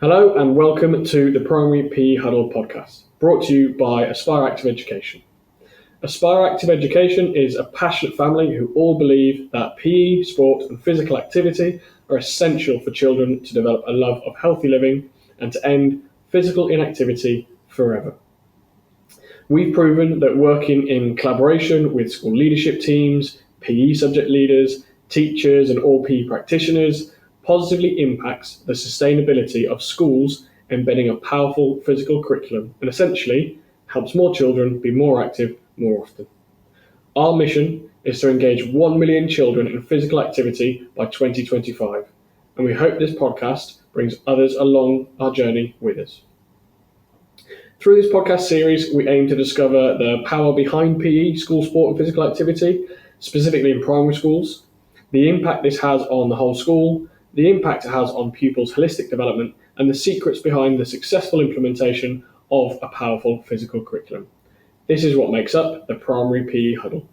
Hello and welcome to the Primary PE Huddle podcast, brought to you by Aspire Active Education. Aspire Active Education is a passionate family who all believe that PE, sport and physical activity are essential for children to develop a love of healthy living and to end physical inactivity forever. We've proven that working in collaboration with school leadership teams, PE subject leaders, teachers and all PE practitioners positively impacts the sustainability of schools embedding a powerful physical curriculum and essentially helps more children be more active more often. Our mission is to engage 1 million children in physical activity by 2025, and we hope this podcast brings others along our journey with us. Through this podcast series, we aim to discover the power behind PE, school sport and physical activity, specifically in primary schools, the impact this has on the whole school, the impact it has on pupils' holistic development, and the secrets behind the successful implementation of a powerful physical curriculum. This is what makes up the Primary PE Huddle.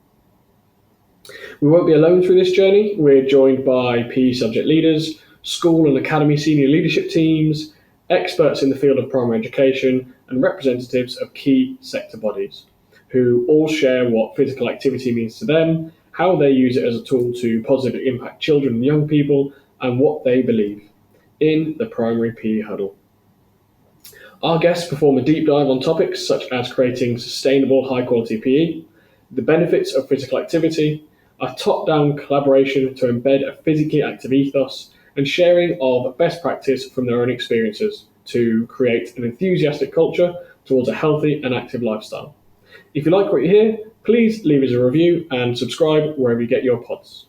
We won't be alone through this journey. We're joined by PE subject leaders, school and academy senior leadership teams, experts in the field of primary education, and representatives of key sector bodies, who all share what physical activity means to them, how they use it as a tool to positively impact children and young people, and what they believe in the Primary PE Huddle. Our guests perform a deep dive on topics such as creating sustainable high-quality PE, the benefits of physical activity, a top-down collaboration to embed a physically active ethos, and sharing of best practice from their own experiences to create an enthusiastic culture towards a healthy and active lifestyle. If you like what you hear, please leave us a review and subscribe wherever you get your pods.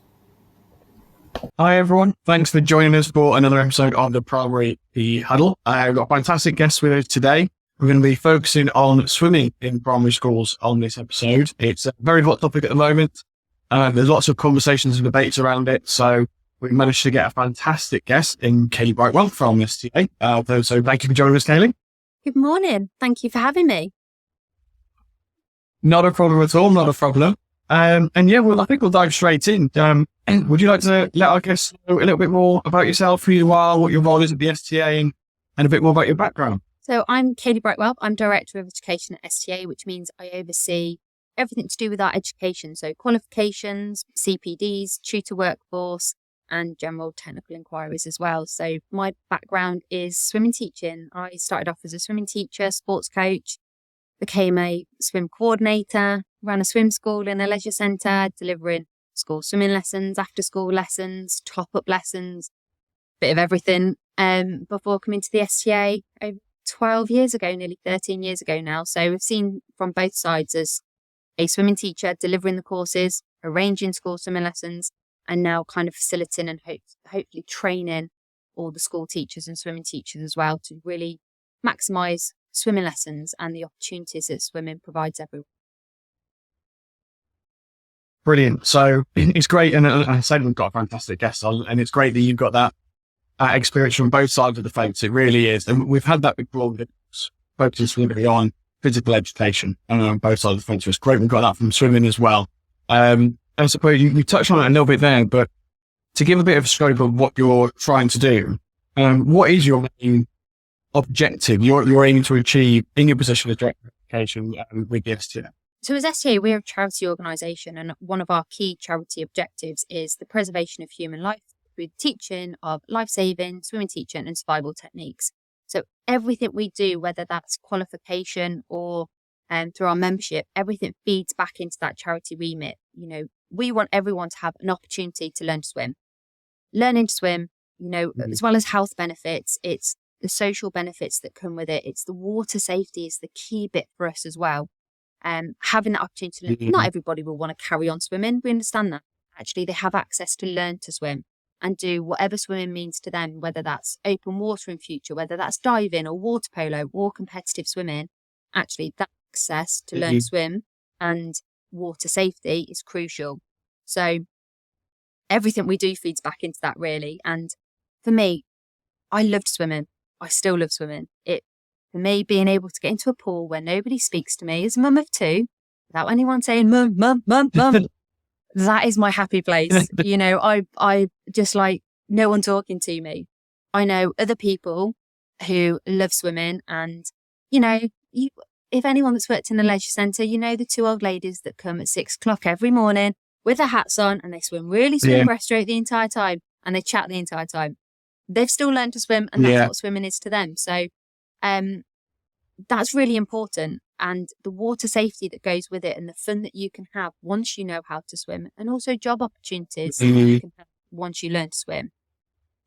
Hi everyone, thanks for joining us for another episode of the Primary PE Huddle. I've got a fantastic guest with us today. We're going to be focusing on swimming in primary schools on this episode. It's a very hot topic at the moment. There's lots of conversations and debates around it, so we managed to get a fantastic guest in Kaylë Brightwell from STA. So thank you for joining us, Kaylë. Good morning. Thank you for having me. Not a problem at all, not a problem. I think we'll dive straight in. Would you like to let our guests know a little bit more about yourself, who you are, what your role is at the STA, and a bit more about your background? So I'm Kaylë Brightwell. I'm Director of Education at STA, which means I oversee everything to do with our education. So qualifications, CPDs, tutor workforce, and general technical inquiries as well. So my background is swimming teaching. I started off as a swimming teacher, sports coach, became a swim coordinator, ran a swim school in a leisure centre, delivering school swimming lessons, after school lessons, top-up lessons, bit of everything, before coming to the STA over 12 years ago, nearly 13 years ago now. So we've seen from both sides as a swimming teacher, delivering the courses, arranging school swimming lessons, and now kind of facilitating and hopefully training all the school teachers and swimming teachers as well to really maximise swimming lessons and the opportunities that swimming provides everyone. Brilliant. So it's great. And I said we've got a fantastic guest on, and it's great that you've got that experience from both sides of the fence. It really is. And we've had that before, focusing really on physical education on both sides of the fence. It's great we've got that from swimming as well. I suppose you touched on it a little bit there, but to give a bit of a scope of what you're trying to do, what is your main objective you're aiming to achieve in your position as Director of Education with the STA? So as STA, we're a charity organisation, and one of our key charity objectives is the preservation of human life through the teaching of life-saving, swimming teaching and survival techniques. So everything we do, whether that's qualification or through our membership, everything feeds back into that charity remit. You know, we want everyone to have an opportunity to learn to swim. Learning to swim, as well as health benefits, it's the social benefits that come with it. It's the water safety is the key bit for us as well. Having that opportunity to learn. Not everybody will want to carry on swimming. We understand that. Actually, they have access to learn to swim and do whatever swimming means to them, whether that's open water in future, whether that's diving or water polo or competitive swimming. Actually, that access to learn to swim and water safety is crucial. So everything we do feeds back into that, really. And for me, I loved swimming. I still love swimming. For me, being able to get into a pool where nobody speaks to me as a mum of two, without anyone saying, mum, mum, mum, mum, that is my happy place. I just like no one talking to me. I know other people who love swimming. And, you know, if anyone that's worked in a leisure centre, you know, the two old ladies that come at 6 o'clock every morning with their hats on, and they swim breaststroke the entire time, and they chat the entire time. They've still learned to swim, and that's what swimming is to them. So that's really important. And the water safety that goes with it, and the fun that you can have once you know how to swim, and also job opportunities that you can have once you learn to swim.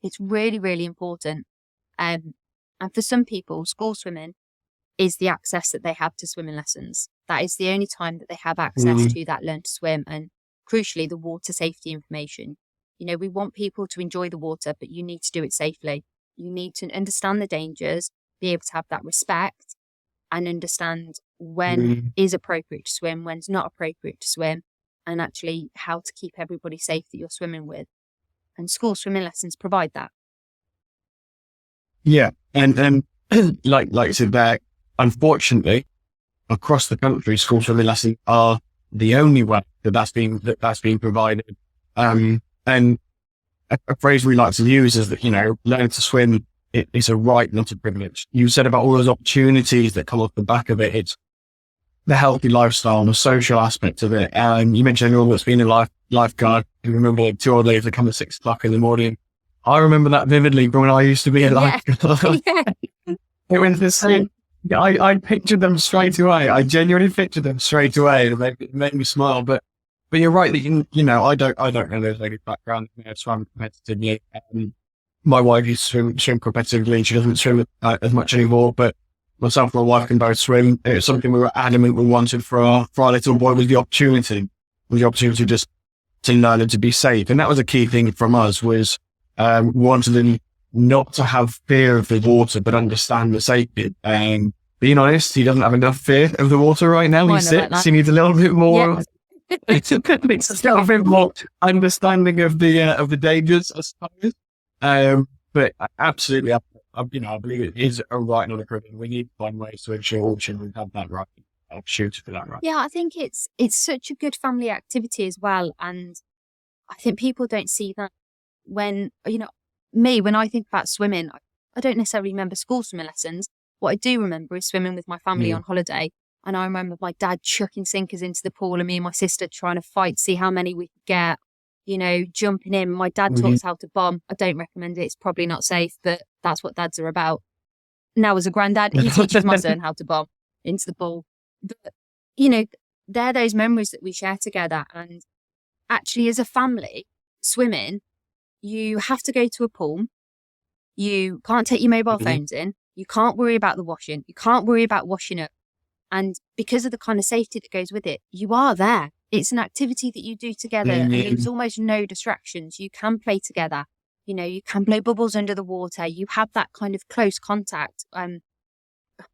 It's really, really important. And for some people, school swimming is the access that they have to swimming lessons. That is the only time that they have access to that learn to swim, and crucially, the water safety information. You know, we want people to enjoy the water, but you need to do it safely. You need to understand the dangers, be able to have that respect, and understand when is appropriate to swim, when's not appropriate to swim, and actually how to keep everybody safe that you're swimming with. And school swimming lessons provide that. Yeah. And like you said there, unfortunately, across the country, school swimming lessons are the only way that's being provided. And a phrase we like to use is that, you know, learning to swim, it's a right, not a privilege. You said about all those opportunities that come off the back of it. It's the healthy lifestyle and the social aspect of it. And you mentioned anyone that's been a lifeguard. You remember like 2 old ladies that come at 6 o'clock in the morning. I remember that vividly from when I used to be a lifeguard. It went the same. I pictured them straight away. I genuinely pictured them straight away, and it made me smile. But you're right that you know I don't know those ladies' background. You know, swam competitively. My wife used to swim competitively, and she doesn't swim as much anymore. But myself and my wife can both swim. It's something we were adamant we wanted for our little boy, was the opportunity just to learn and to be safe. And that was a key thing from us, was we wanted them not to have fear of the water, but understand the safety. And being honest, he doesn't have enough fear of the water right now. He's 6. He needs a little bit more. It's a little bit more understanding of the dangers, I suppose. But absolutely, I believe it is a right, not a privilege. We need to find ways to ensure all children have that right, opportunity for that right. Yeah, I think it's such a good family activity as well. And I think people don't see that. When, you know, when I think about swimming, I don't necessarily remember school swimming lessons. What I do remember is swimming with my family on holiday. And I remember my dad chucking sinkers into the pool and me and my sister trying to fight, see how many we could get, you know, jumping in. My dad taught us how to bomb. I don't recommend it. It's probably not safe, but that's what dads are about. Now, as a granddad, he teaches my son how to bomb into the pool. But, you know, they're those memories that we share together. And actually, as a family, swimming, you have to go to a pool. You can't take your mobile phones in. You can't worry about the washing. You can't worry about washing up. And because of the kind of safety that goes with it, you are there. It's an activity that you do together, and there's almost no distractions. You can play together. You know, you can blow bubbles under the water. You have that kind of close contact.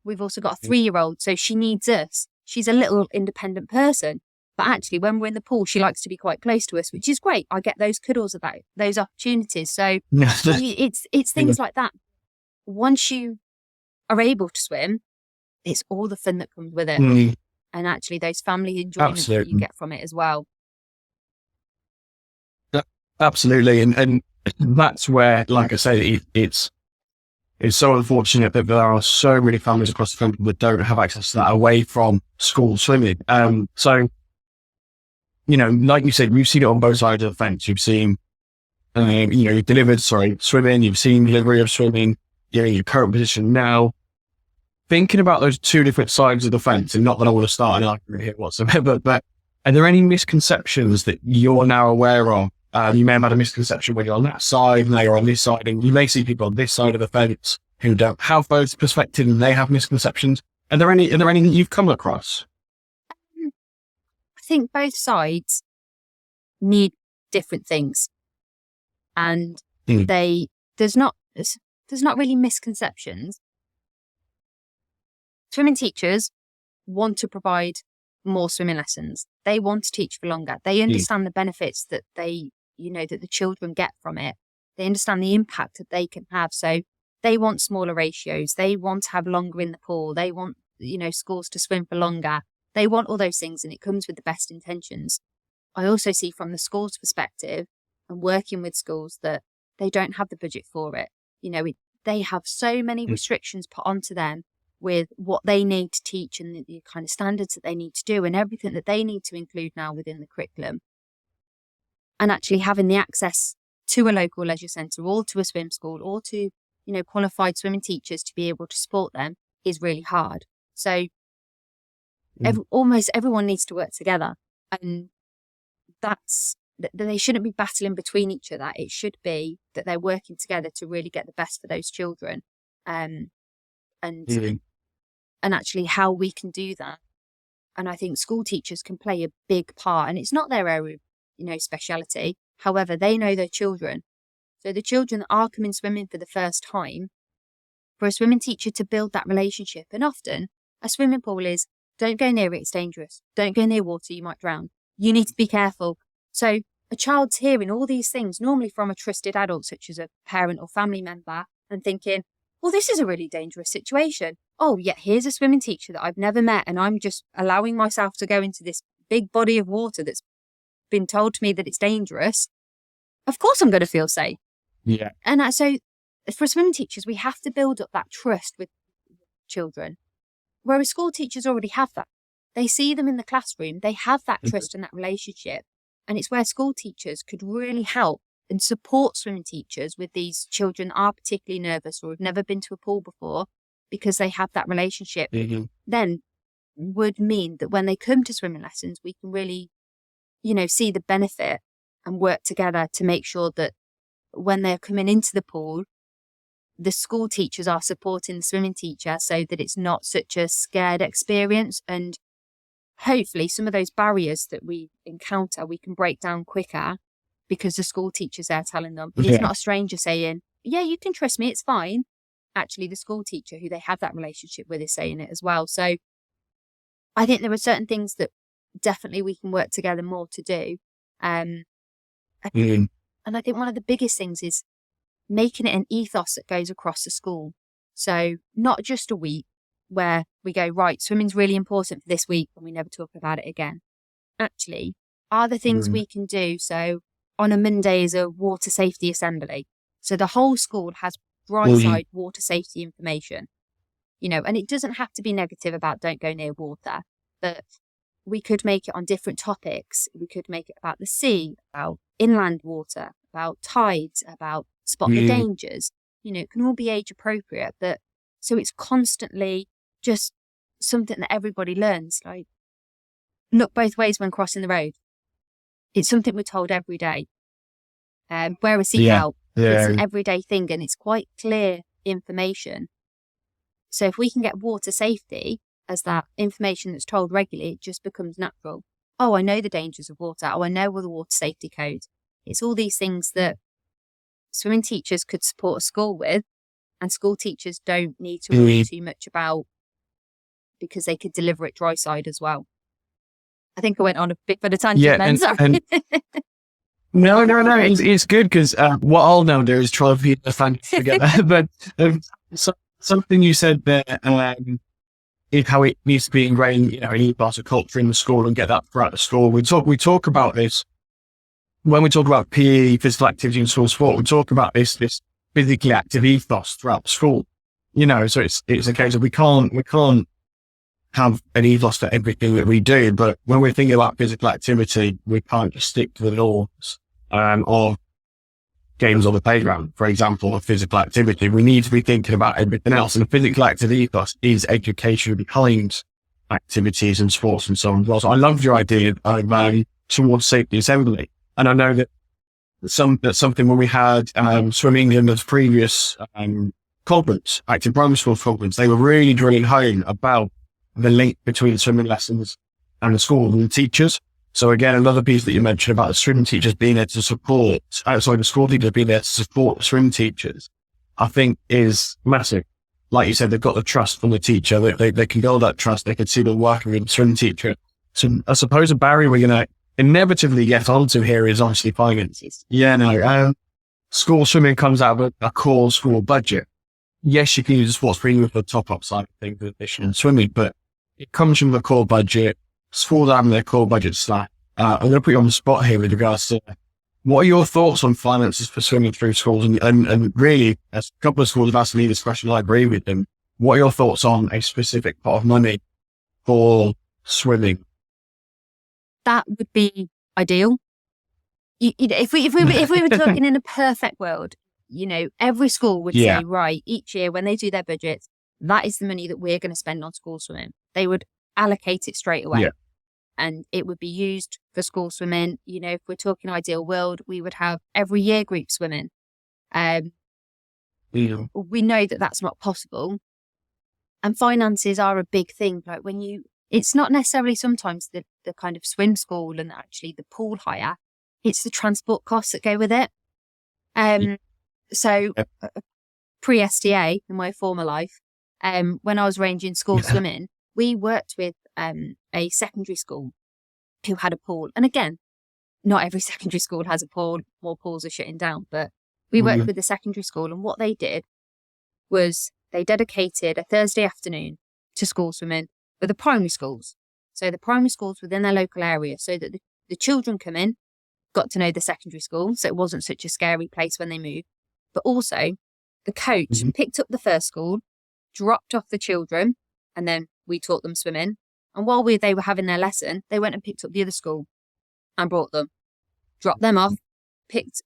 We've also got a 3-year-old, so she needs us. She's a little independent person. But actually, when we're in the pool, she likes to be quite close to us, which is great. I get those cuddles about those opportunities. So it's things like that. Once you are able to swim, it's all the fun that comes with it. And actually those family enjoyments that you get from it as well. Absolutely. And that's where, like I say, it's so unfortunate that there are so many families across the country that don't have access to that away from school swimming. So, you know, like you said, you've seen it on both sides of the fence. You've seen, you've delivered, swimming. You've seen delivery of swimming, your current position now. Thinking about those two different sides of the fence, and not that I want to start an argument here whatsoever, but are there any misconceptions that you're now aware of? You may have had a misconception when you're on that side, now you're on this side, and you may see people on this side of the fence who don't have both perspectives and they have misconceptions. Are there any that you've come across? I think both sides need different things, and there's not really misconceptions. Swimming teachers want to provide more swimming lessons. They want to teach for longer. They understand the benefits that that the children get from it. They understand the impact that they can have. So they want smaller ratios. They want to have longer in the pool. They want, schools to swim for longer. They want all those things, and it comes with the best intentions. I also see from the school's perspective and working with schools that they don't have the budget for it. they have so many restrictions put onto them with what they need to teach and the kind of standards that they need to do and everything that they need to include now within the curriculum. And actually having the access to a local leisure centre or to a swim school or to, qualified swimming teachers to be able to support them is really hard. So almost everyone needs to work together, and they shouldn't be battling between each other. It should be that they're working together to really get the best for those children. And actually how we can do that. And I think school teachers can play a big part, and it's not their area of, speciality. However, they know their children. So the children that are coming swimming for the first time, for a swimming teacher to build that relationship. And often a swimming pool is, don't go near it, it's dangerous. Don't go near water, you might drown. You need to be careful. So a child's hearing all these things, normally from a trusted adult, such as a parent or family member, and thinking, well, this is a really dangerous situation. Oh, yeah, here's a swimming teacher that I've never met, and I'm just allowing myself to go into this big body of water that's been told to me that it's dangerous. Of course I'm going to feel safe. Yeah. And so for swimming teachers, we have to build up that trust with children, whereas school teachers already have that. They see them in the classroom, they have that trust and that relationship. And it's where school teachers could really help and support swimming teachers with these children that are particularly nervous or have never been to a pool before, because they have that relationship. Then would mean that when they come to swimming lessons, we can really, see the benefit and work together to make sure that when they're coming into the pool, the school teachers are supporting the swimming teacher so that it's not such a scared experience. And hopefully some of those barriers that we encounter, we can break down quicker because the school teachers are telling them. It's not a stranger saying, yeah, you can trust me, it's fine. Actually, the school teacher who they have that relationship with is saying it as well. So I think there are certain things that definitely we can work together more to do. And I think one of the biggest things is making it an ethos that goes across the school. So not just a week where we go, right, swimming's really important for this week and we never talk about it again. Actually, are there things we can do? So on a Monday is a water safety assembly. So the whole school has dry side water safety information, and it doesn't have to be negative about don't go near water, but we could make it on different topics. We could make it about the sea, about inland water, about tides, about spot the dangers. It can all be age appropriate, but so it's constantly just something that everybody learns. Like, look both ways when crossing the road. It's something we're told every day. Wear a seatbelt. It's an everyday thing, and it's quite clear information. So if we can get water safety as that information that's told regularly, it just becomes natural. Oh, I know the dangers of water. Oh, I know all the water safety codes. It's all these things that swimming teachers could support a school with, and school teachers don't need to worry too much about, because they could deliver it dry side as well. I think I went on a bit of a tangent then, sorry. No. It's good because what I'll now do is try and put the fun together. But something you said there is how it needs to be ingrained, in ethos of culture in the school and get that throughout the school. We talk about this when we talk about PE, physical activity and school sport. We talk about this physically active ethos throughout the school. So it's a case of we can't have an ethos for everything that we do, but when we're thinking about physical activity, we can't just stick to the norms or games on the playground, for example, of physical activity. We need to be thinking about everything else. And the physical active ethos is education behind activities and sports and so on as well. So I loved your idea of towards safety assembly. And I know that that's something when we had swimming in the previous conference, active primary school conference, they were really drilling home about the link between swimming lessons and the school and the teachers. So again, another piece that you mentioned about the swim teachers being there to support, the school teachers being there to support the swim teachers, I think is massive. Like you said, they've got the trust from the teacher. They can build that trust. They can see them working with the swim teacher. So I suppose a barrier we're going to inevitably get onto here is obviously finances. School swimming comes out of a core school budget. Yes, you can use a sports premium for the top-up side of things with additional swimming, but it comes from the core budget. Schools having their core budget slack. I'm going to put you on the spot here with regards to What are your thoughts on finances for swimming through schools? And really, as a couple of schools have asked me this question, I agree with them. What are your thoughts on a specific pot of money for swimming? That would be ideal. If we were talking in a perfect world, every school would say, right, each year when they do their budgets, that is the money that we're going to spend on school swimming. They would allocate it straight away. Yeah. And it would be used for school swimming. If we're talking ideal world, we would have every year group swimming. We know that that's not possible. And finances are a big thing. Like it's not necessarily sometimes the kind of swim school and actually the pool hire. It's the transport costs that go with it. So pre-STA in my former life, when I was arranging school swimming, we worked with a secondary school who had a pool. And again, not every secondary school has a pool. More pools are shutting down. But we worked with the secondary school, and what they did was they dedicated a Thursday afternoon to school swimming for the primary schools. So the primary schools within their local area, so that the children come in, got to know the secondary school, so it wasn't such a scary place when they moved. But also, the coach picked up the first school, dropped off the children, and then we taught them swimming. And while they were having their lesson, they went and picked up the other school and brought them, dropped them off, picked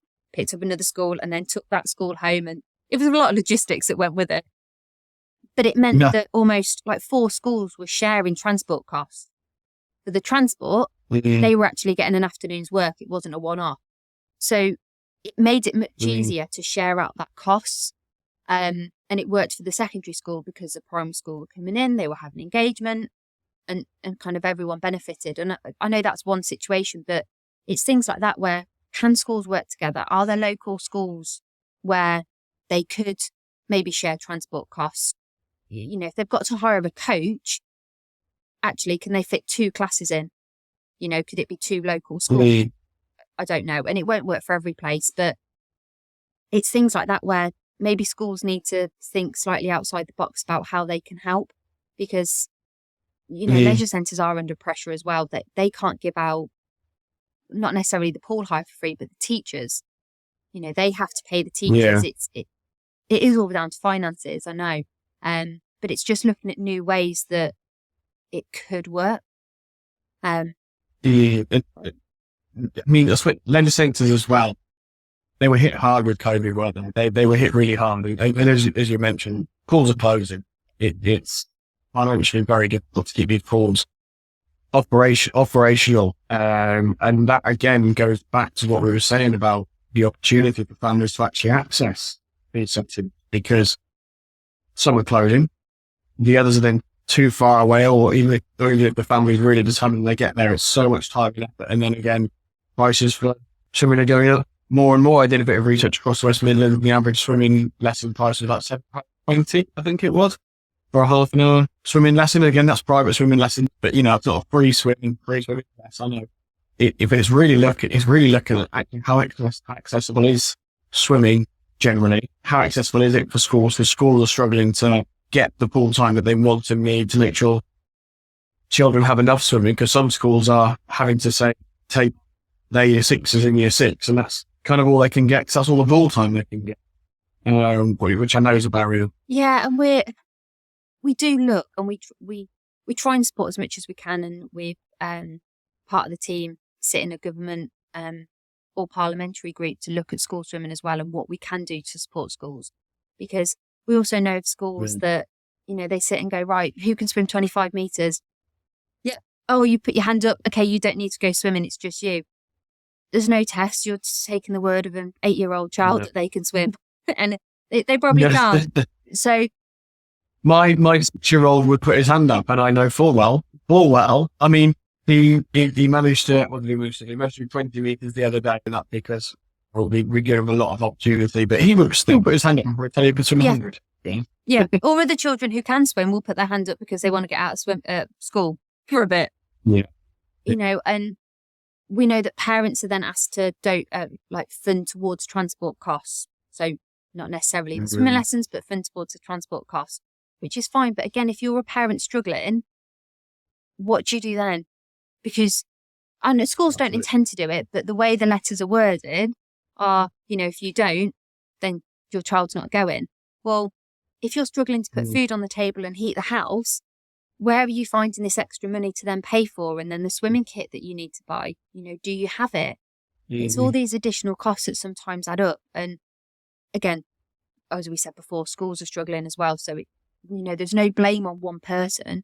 up another school, and then took that school home. And it was a lot of logistics that went with it. But it meant that almost like 4 schools were sharing transport costs. For the transport, they were actually getting an afternoon's work. It wasn't a one-off. So it made it much easier to share out that costs. And it worked for the secondary school because the primary school were coming in, they were having engagement, and kind of everyone benefited. And I know that's one situation, but it's things like that where can schools work together? Are there local schools where they could maybe share transport costs? If they've got to hire a coach, actually, can they fit 2 classes in? Could it be 2 local schools? I don't know. And it won't work for every place, but it's things like that where maybe schools need to think slightly outside the box about how they can help, because, leisure centres are under pressure as well. That they can't give out, not necessarily the pool hire for free, but the teachers, they have to pay the teachers. Yeah. It is all down to finances, I know. But it's just looking at new ways that it could work. I mean, that's what leisure centres as well. They were hit hard with COVID, weren't they? They were hit really hard. And as you mentioned, pools are closing. It's financially very difficult to keep these pools operational. And that again goes back to what we were saying about the opportunity for families to actually access these centres, because some are closing, the others are then too far away, or even if the family's really determined they get there, it's so much time and effort. And then again, prices for swimming are going up more and more. I did a bit of research across the West Midlands. The average swimming lesson price was about £7.20, I think it was, for a half an hour swimming lesson. Again, that's private swimming lesson, but it's not a free swimming lesson. I know if it's really looking at how accessible is swimming generally. How accessible is it for schools? Because schools are struggling to get the pool time that they want and need to make sure children have enough swimming, because some schools are having to take their year 6s in year 6, and that's kind of all they can get, because that's all the pool time they can get, which I know is a barrier. Yeah, and we do look, and we try and support as much as we can, and we've part of the team sit in a government or parliamentary group to look at school swimming as well, and what we can do to support schools, because we also know of schools that, they sit and go, right, who can swim 25 metres? Yeah. Oh, you put your hand up. Okay, you don't need to go swimming. It's just you. There's no test. You're taking the word of an 8-year-old child that they can swim. And they probably can't. So my 6-year-old would put his hand up, and I know full well. I mean, he managed to, what did he manage to do? He managed to do 20 metres the other day, and that because we give him a lot of opportunity, but he would still put his hand up and tell you to swim 100. Yeah. Or other children who can swim will put their hand up because they want to get out of school for a bit. Yeah. And we know that parents are then asked to fund towards transport costs. So not necessarily the swimming lessons, but fund towards the transport costs, which is fine. But again, if you're a parent struggling, what do you do then? Because I know schools don't intend to do it, but the way the letters are worded, if you don't, then your child's not going. Well, if you're struggling to put food on the table and heat the house, where are you finding this extra money to then pay for? And then the swimming kit that you need to buy, do you have it? It's all these additional costs that sometimes add up. And again, as we said before, schools are struggling as well. So, there's no blame on one person.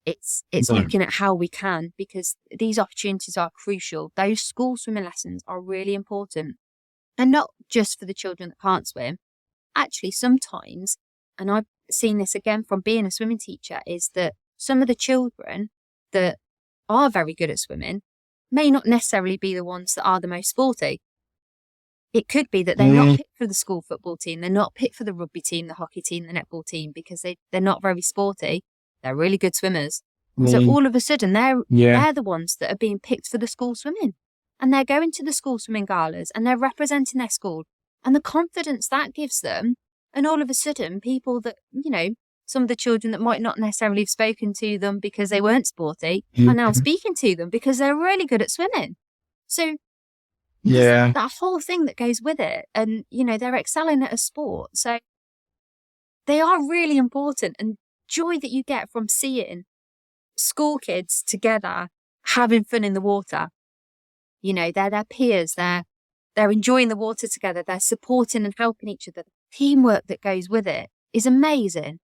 It's looking at how we can, because these opportunities are crucial. Those school swimming lessons are really important. And not just for the children that can't swim. Actually, sometimes, and I've seen this again from being a swimming teacher, is that some of the children that are very good at swimming may not necessarily be the ones that are the most sporty. It could be that they're not picked for the school football team, they're not picked for the rugby team, the hockey team, the netball team, because they're not very sporty. They're really good swimmers. So all of a sudden, they're the ones that are being picked for the school swimming. And they're going to the school swimming galas and they're representing their school. And the confidence that gives them, and all of a sudden, people that, some of the children that might not necessarily have spoken to them because they weren't sporty are now speaking to them because they're really good at swimming. So that whole thing that goes with it, and, they're excelling at a sport. So they are really important, and joy that you get from seeing school kids together having fun in the water. They're their peers, they're enjoying the water together, they're supporting and helping each other. The teamwork that goes with it is amazing.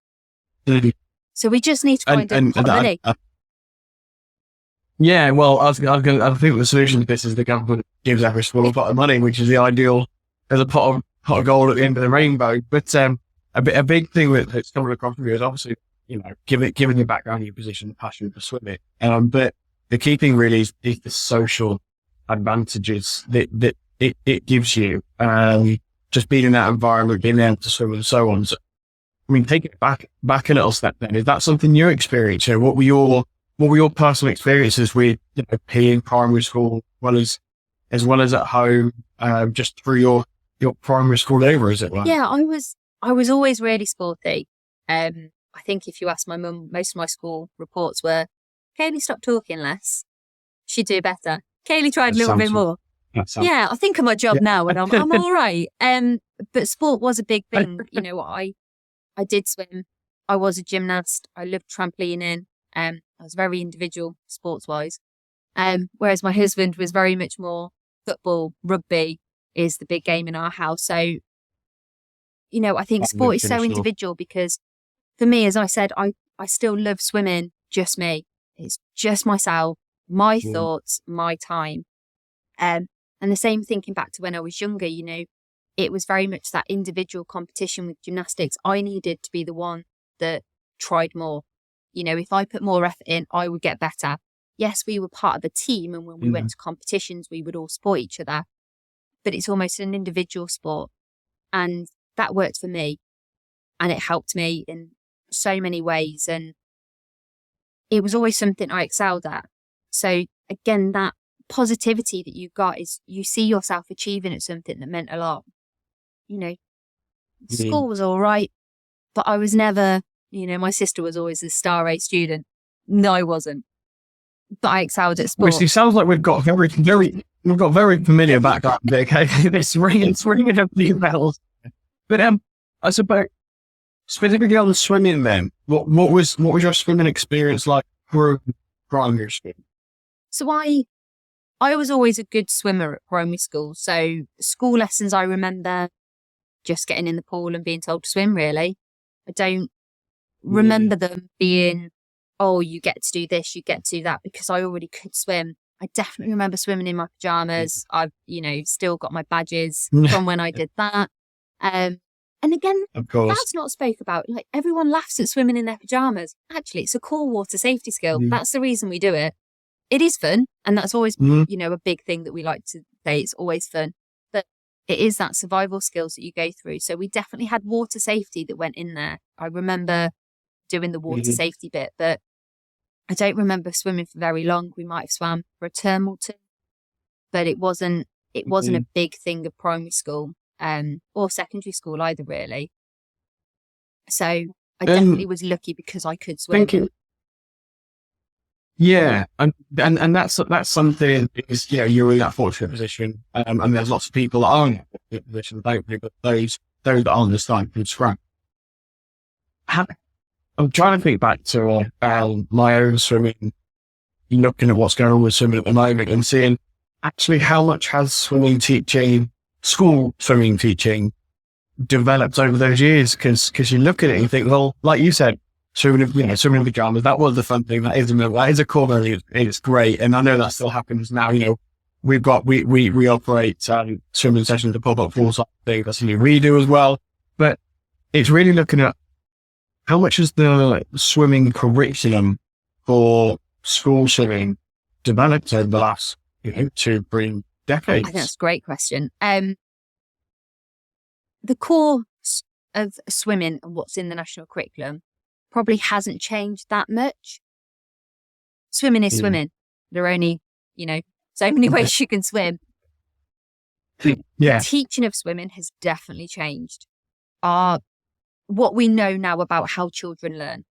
So we just need to find money. Well, I think the solution to this is the government gives every school a pot of money, which is the ideal. There's a pot of gold at the end of the rainbow. But a big thing that's coming across from you is obviously, given your background, your position, passion for swimming. But the key thing really is the social advantages that it gives you. Just being in that environment, being able to swim and so on. So, take it back a little step then. Is that something you experienced? What were your personal experiences with PE in primary school, as well as at home, just through your primary school over, as it were? Yeah, I was always really sporty. I think if you ask my mum, most of my school reports were, Kaylë, stop talking less. She'd do better. Kaylë tried a little bit more. Yeah, I think of my job now and I'm all right. But sport was a big thing. I did swim. I was a gymnast. I loved trampolining. I was very individual sports-wise. Whereas my husband was very much more football, rugby is the big game in our house. So, I think sport is so individual, because for me, as I said, I still love swimming, just me. It's just myself, my thoughts, my time. And the same thinking back to when I was younger, it was very much that individual competition with gymnastics. I needed to be the one that tried more. If I put more effort in, I would get better. Yes, we were part of a team, and when we went to competitions, we would all support each other. But it's almost an individual sport. And that worked for me. And it helped me in so many ways. And it was always something I excelled at. So again, that positivity that you got is you see yourself achieving at something that meant a lot. School was all right, but I was never, my sister was always a star 8 student. No, I wasn't. But I excelled at sport. Which it sounds like we've got very familiar background. Okay, it's ringing a few bells. But I suppose specifically on the swimming, then, what was your swimming experience like through primary school? So I was always a good swimmer at primary school. So school lessons, I remember just getting in the pool and being told to swim, really. I don't remember them being, oh, you get to do this, you get to do that, because I already could swim. I definitely remember swimming in my pajamas. I've, still got my badges from when I did that. And again, of course, that's not spoke about. Like, everyone laughs at swimming in their pajamas. Actually, it's a core water safety skill. That's the reason we do it. It is fun. And that's always, a big thing that we like to say. It's always fun. But it is that survival skills that you go through. So we definitely had water safety that went in there. I remember doing the water safety bit, but I don't remember swimming for very long. We might have swam for a term or two, but it wasn't a big thing of primary school or secondary school either, really. So I definitely was lucky because I could swim. Yeah, and that's something is, you're in that fortunate position, and there's lots of people that are in that fortunate position, thankfully, but those that aren't just starting from scratch. I'm trying to think back to my own swimming, looking at what's going on with swimming at the moment, and seeing actually how much has school swimming teaching developed over those years, because you look at it and you think, well, like you said, swimming in pajamas, that was the fun thing. That is a core value. It's great. And I know that still happens now. We operate swimming sessions to pop up pools. I think that's something we do as well. But it's really looking at how much has the swimming curriculum for school swimming developed over the last 2-3 decades. I think that's a great question. The core of swimming and what's in the national curriculum probably hasn't changed that much. Swimming is swimming. There are only, so many ways you can swim. Yeah. The teaching of swimming has definitely changed. What we know now about how children learn,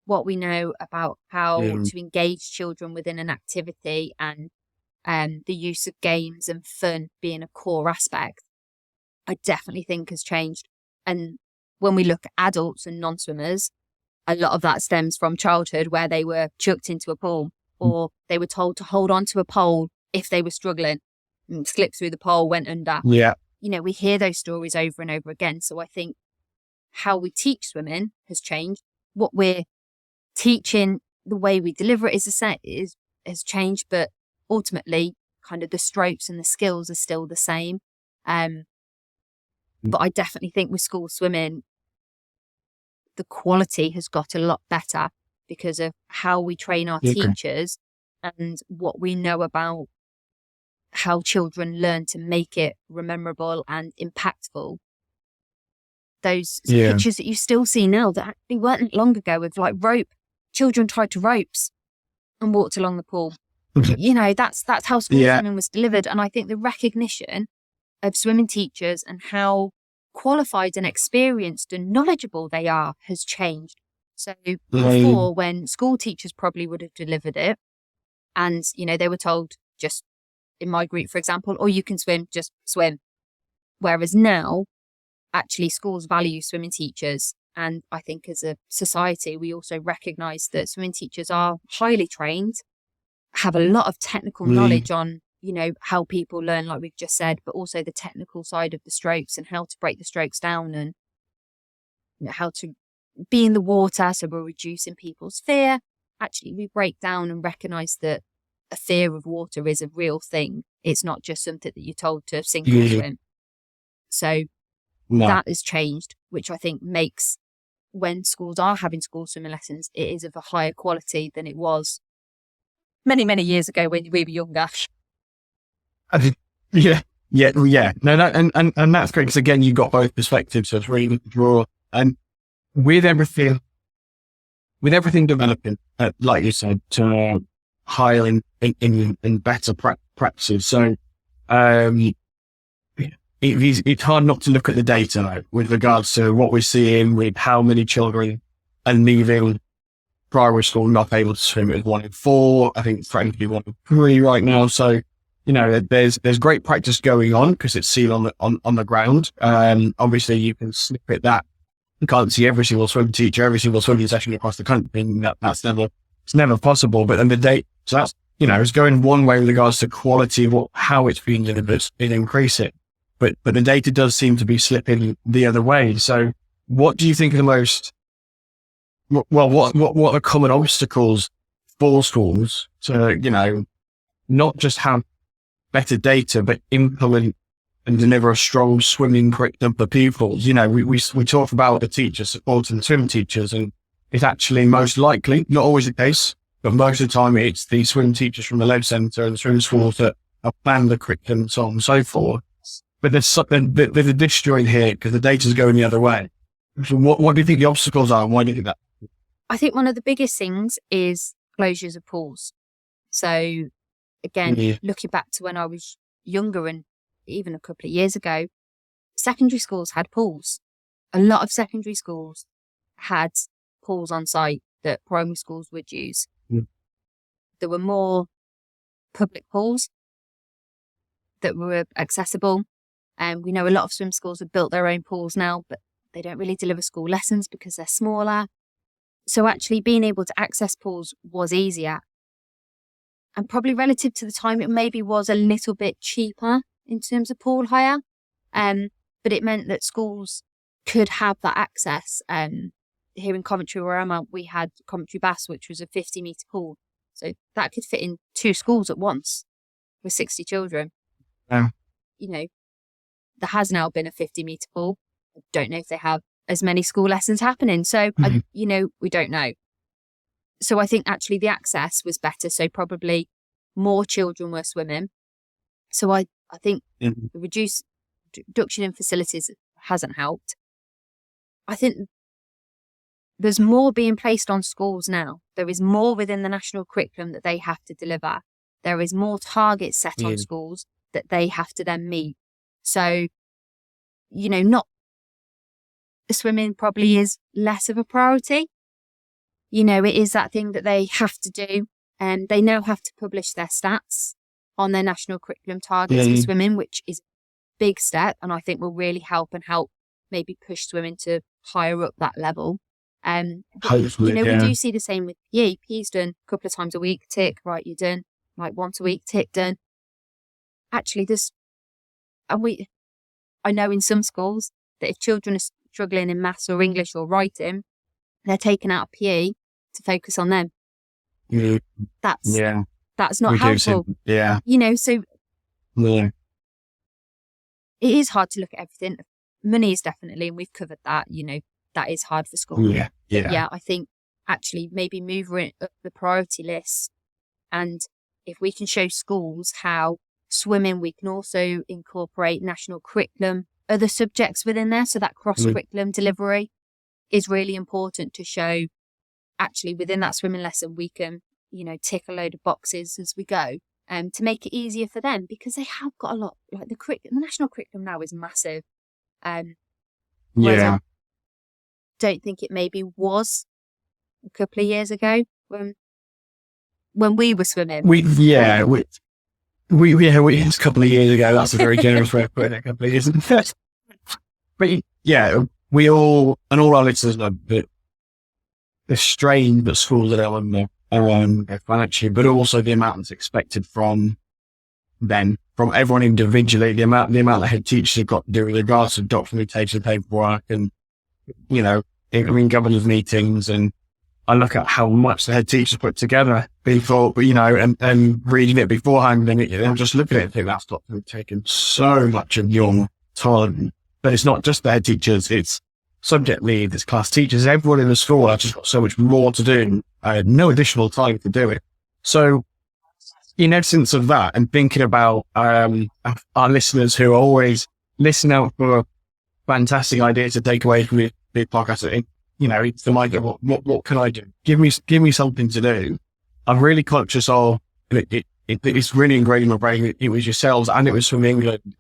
what we know about how to engage children within an activity, and the use of games and fun being a core aspect, I definitely think has changed. And when we look at adults and non-swimmers, a lot of that stems from childhood, where they were chucked into a pool, or they were told to hold on to a pole if they were struggling, and slipped through the pole, went under. Yeah. We hear those stories over and over again. So I think how we teach swimming has changed. What we're teaching, the way we deliver it has changed, but ultimately kind of the strokes and the skills are still the same. But I definitely think with school swimming, the quality has got a lot better because of how we train our teachers and what we know about how children learn to make it memorable and impactful. Those pictures that you still see now that actually weren't long ago with children tied to ropes and walked along the pool. That's how school swimming was delivered. And I think the recognition of swimming teachers and how qualified and experienced and knowledgeable they are has changed. So before, when school teachers probably would have delivered it, and they were told, just in my group, for example, or you can swim, just swim. Whereas now, actually, schools value swimming teachers, and I think as a society we also recognise that swimming teachers are highly trained, have a lot of technical knowledge on how people learn, like we've just said, but also the technical side of the strokes and how to break the strokes down, and how to be in the water. So we're reducing people's fear. Actually, we break down and recognise that a fear of water is a real thing. It's not just something that you're told to sink or swim. So that has changed, which I think makes, when schools are having school swimming lessons, it is of a higher quality than it was many, many years ago when we were younger. No, and that's great, because again, you've got both perspectives, so it's really draw. And with everything developing, like you said, to higher in better practices. So it's hard not to look at the data though, with regards to what we're seeing with how many children are leaving primary school not able to swim. It was 1 in 4. I think it's threatening to be 1 in 3 right now. So there's great practice going on because it's seen on the ground. Obviously you can snippet that. You can't see every single swim teacher, every single swimming session across the country. It's never possible. But then the date, so that's, it's going one way with regards to quality of how it's being delivered, it increase it. But the data does seem to be slipping the other way. So what do you think are the most, what are common obstacles for schools to, not just have better data, but implement and deliver a strong swimming curriculum for pupils? We talk about the teachers supporting swim teachers, and it's actually most likely, not always the case, but most of the time it's the swim teachers from the lead centre and the swim schools that have planned the curriculum and so on and so forth. But there's a disjoint here because the data's going the other way. So what do you think the obstacles are, and why do you think that? I think one of the biggest things is closures of pools. So again, looking back to when I was younger and even a couple of years ago, secondary schools had pools. A lot of secondary schools had pools on site that primary schools would use. there were more public pools that were accessible. And we know a lot of swim schools have built their own pools now, but they don't really deliver school lessons because they're smaller. So actually being able to access pools was easier. And probably relative to the time, it maybe was a little bit cheaper in terms of pool hire. But it meant that schools could have that access. Here in Coventry, where I'm at, we had Coventry Bass, which was a 50-metre pool. So that could fit in 2 schools at once with 60 children. Yeah. You know, there has now been a 50-metre pool. I don't know if they have as many school lessons happening. So, we don't know. So I think actually the access was better. So probably more children were swimming. So I think the reduction in facilities hasn't helped. I think there's more being placed on schools now. There is more within the national curriculum that they have to deliver. There is more targets set on schools that they have to then meet. So, not swimming probably is less of a priority. It is that thing that they have to do, and they now have to publish their stats on their national curriculum targets for swimming, which is a big step, and I think will really help maybe push swimming to higher up that level. Hopefully, we do see the same with PE. PE's done a couple of times a week, tick, right, you're done. Like once a week, tick, done. Actually, I know in some schools that if children are struggling in maths or English or writing, they're taken out of PE to focus on them. That's not helpful. So it is hard to look at everything. Money is definitely, and we've covered that, that is hard for schools. I think actually maybe move it up the priority list. And if we can show schools how swimming, we can also incorporate national curriculum, other subjects within there. So that cross-curriculum delivery is really important to show actually within that swimming lesson, we can, tick a load of boxes as we go, to make it easier for them, because they have got a lot, like the national curriculum now is massive. I don't think it maybe was a couple of years ago when we were swimming. It's a couple of years ago. That's a very generous way of putting it. A couple of years. But we all, and all our listeners know that the strain that schools are under financially, but also the amount that's expected from them, from everyone individually, the amount the head teachers have got to do with regards to documentation, paperwork, and, governors meetings, and I look at how much the head teachers put together before, and reading it beforehand, and I'm just looking at it and think that's not taken so much of your time. But it's not just the head teachers, it's subject leads, it's class teachers, everyone in the school has just got so much more to do. I had no additional time to do it. So in essence of that, and thinking about our listeners who are always listening out for fantastic ideas to take away from the podcast, it's the mind of what can I do? Give me something to do. I'm really conscious of it's really ingrained in my brain. It was yourselves and it was from England,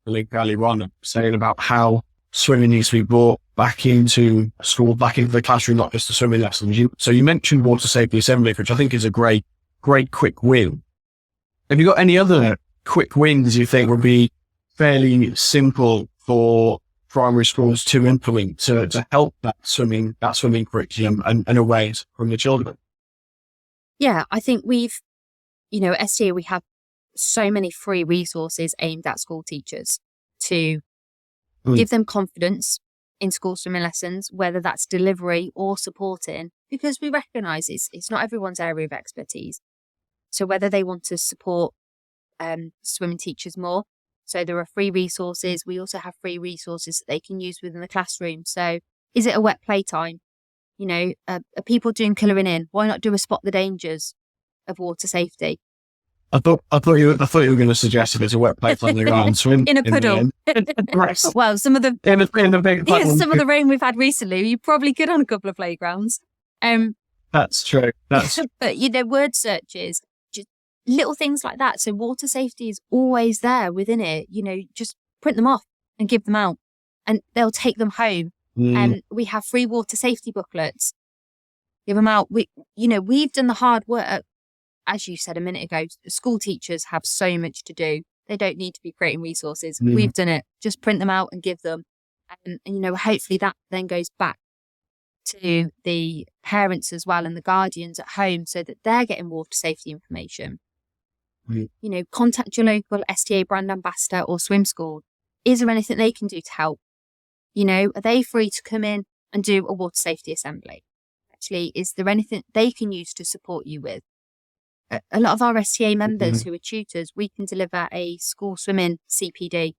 Kaylë on saying about how swimming needs to be brought back into school, back into the classroom, not just the swimming lessons. So you mentioned water safety assembly, which I think is a great quick win. Have you got any other quick wins you think would be fairly simple for primary schools to implement to help that swimming curriculum and away from the children? Yeah, I think we've, STA, we have so many free resources aimed at school teachers to give them confidence in school swimming lessons, whether that's delivery or supporting, because we recognise it's not everyone's area of expertise. So whether they want to support swimming teachers more, so there are free resources. We also have free resources that they can use within the classroom. So is it a wet playtime? Are people doing colouring in? Why not do a spot the dangers of water safety? I thought you were going to suggest if it's a wet playtime, they go out and swim in a puddle. Well, some of the some of the rain we've had recently, you probably could on a couple of playgrounds. That's true. But word searches, just little things like that. So water safety is always there within it. Just print them off and give them out, and they'll take them home. And we have free water safety booklets. Give them out. We've done the hard work as you said a minute ago, school teachers have so much to do. They don't need to be creating resources. We've done it. Just print them out and give them. And hopefully that then goes back to the parents as well and the guardians at home so that they're getting water safety information. Contact your local STA brand ambassador or swim school. Is there anything they can do to help? Are they free to come in and do a water safety assembly? Actually, is there anything they can use to support you with? A lot of our STA members who are tutors, we can deliver a school swimming CPD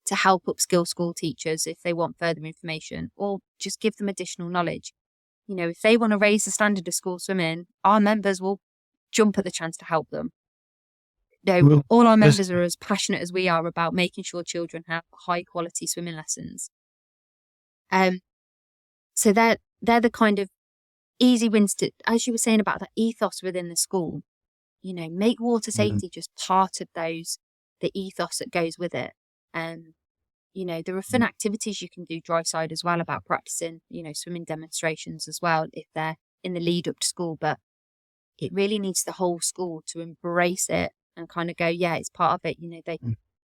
to help upskill school teachers if they want further information, or just give them additional knowledge. If they want to raise the standard of school swimming, our members will jump at the chance to help them. All our members are as passionate as we are about making sure children have high quality swimming lessons. So they're the kind of easy wins to, as you were saying about that ethos within the school, make water safety just part of the ethos that goes with it. There are fun activities you can do dry side as well about practicing, swimming demonstrations as well if they're in the lead up to school, but it really needs the whole school to embrace it and kind of go, yeah, it's part of it.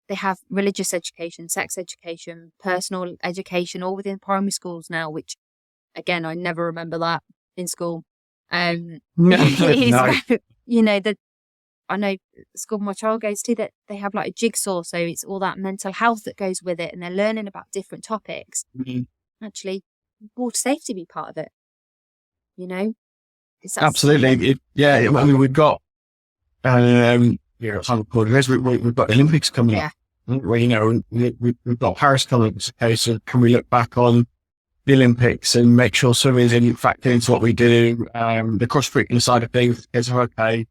They have religious education, sex education, personal education, all within primary schools now, which again, I never remember that in school. I know the school my child goes to, that they have like a jigsaw, so it's all that mental health that goes with it, and they're learning about different topics. Actually, water safety be part of it. Absolutely. We've got we've got Olympics coming up. Where, we've got Paris coming up. Okay, so can we look back on the Olympics and make sure swimming is in fact into what we do? The cross-curricular side of things is okay.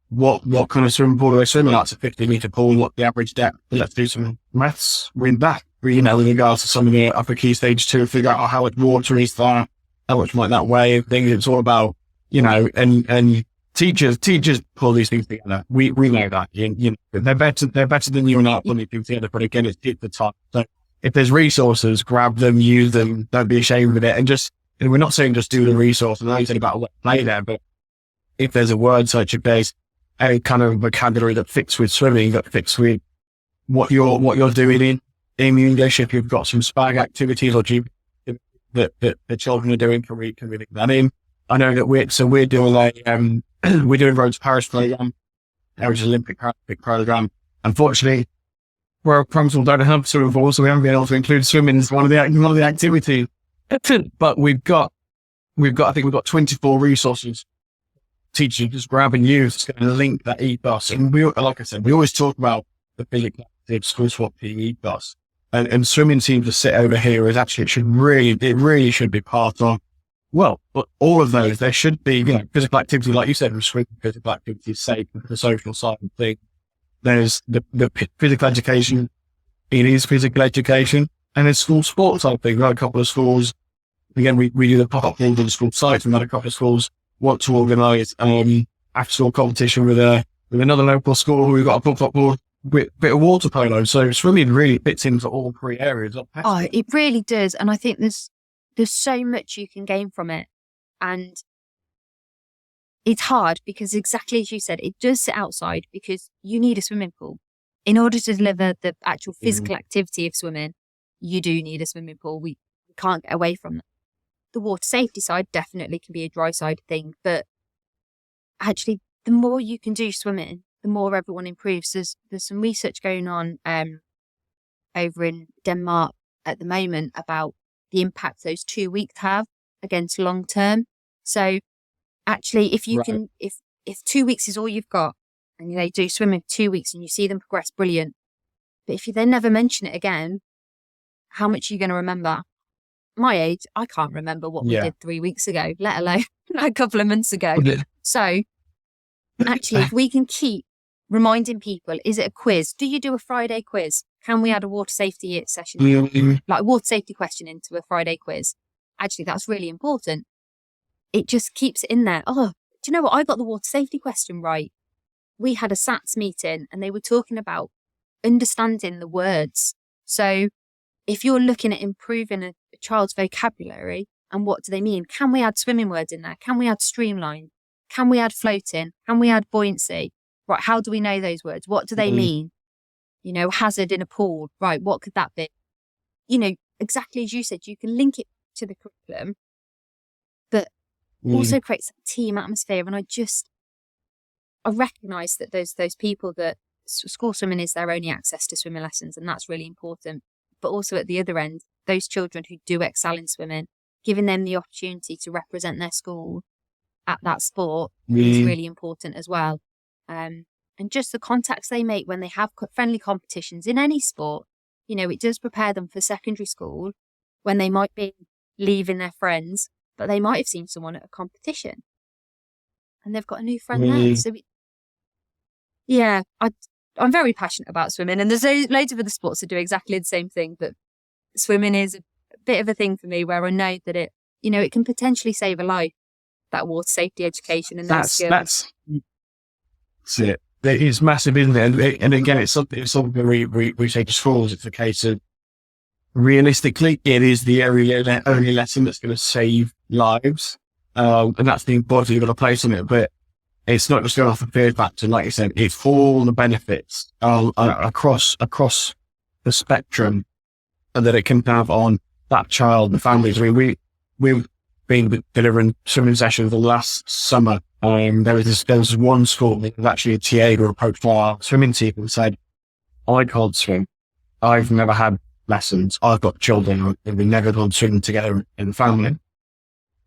What kind of swimming pool are they swimming at? It's a 50-meter pool. What the average depth? Let's do some maths with that. In regards to some of the upper key stage 2, figure out how much water is there, how much might that weigh. Things. It's all about and teachers pull these things together. We know that. They're better than you and I pulling things together. But again, it's the time. So if there's resources, grab them, use them. Don't be ashamed of it. And just we're not saying just do the resource. And I said about what play there, but if there's a word such as there's a kind of vocabulary that fits with swimming, that fits with what you're doing in English. If you've got some SPAG activities or that the children are doing, can we link that in? I know that we're doing we're doing Road to Paris program, which is Olympic Paralympic program. Unfortunately, where Cromswell don't have swimming pools, so we haven't been able to include swimming as one of the activities. But we've got 24 resources. Teaching, just grab and use, it's going to link that ethos. And like I said, we always talk about the physical active school swap ethos, and swimming seems to sit over here as actually it really should be part of. Well, but all of those, there should be, physical activity, like you said, swimming, physical activity is safe, the social side of things. There's the physical education. It is physical education, and there's school sports side of things. We've got a couple of schools. Again, we do the pop-up things in school sites. We've got a couple of schools want to organise after-school competition with another local school. We've got a pop-up board with a bit of water polo. So swimming really fits into all 3 areas. It really does, and I think there's so much you can gain from it, and it's hard because exactly as you said, it does sit outside because you need a swimming pool in order to deliver the actual physical activity of swimming. You do need a swimming pool. We can't get away from that. The water safety side definitely can be a dry side thing, but actually the more you can do swimming, the more everyone improves. There's some research going on over in Denmark at the moment about the impact those 2 weeks have against long term. So actually if you can, if 2 weeks is all you've got and they do swimming for 2 weeks and you see them progress, brilliant. But if you then never mention it again, how much are you going to remember? My age, I can't remember what we did 3 weeks ago, let alone a couple of months ago. So actually, if we can keep reminding people, is it a quiz? Do you do a Friday quiz? Can we add a water safety session, like a water safety question into a Friday quiz? Actually, that's really important. It just keeps it in there. Oh, do you know what? I got the water safety question right. We had a SATS meeting and they were talking about understanding the words. So if you're looking at improving a child's vocabulary and what do they mean? Can we add swimming words in there? Can we add streamline? Can we add floating? Can we add buoyancy? Right, how do we know those words? What do they mean? You know, hazard in a pool, right, what could that be? You know, exactly as you said, you can link it to the curriculum, but also creates a team atmosphere. And I recognise that those people that school swimming is their only access to swimming lessons, and that's really important. But also at the other end, those children who do excel in swimming, giving them the opportunity to represent their school at that sport is really important as well. And just the contacts they make when they have friendly competitions in any sport, you know, it does prepare them for secondary school when they might be leaving their friends, but they might have seen someone at a competition and they've got a new friend there. So, I'm very passionate about swimming, and there's loads of other sports that do exactly the same thing, but swimming is a bit of a thing for me where I know that it, you know, it can potentially save a life, that water safety education and those skills. That's it. It is massive, isn't it? And again, it's something we say to schools. It's a case of, realistically, it is the only lesson that's going to save lives. And that's the importance you've got to place on it. But it's not just going off the fear factor. Like you said, it's all the benefits across the spectrum that it can have on that child, the families. I mean, we've been delivering swimming sessions the last summer. There was one school, it was actually a TA who approached our swimming team and said, I can't swim. I've never had lessons. I've got children and we've never gone swimming together in the family.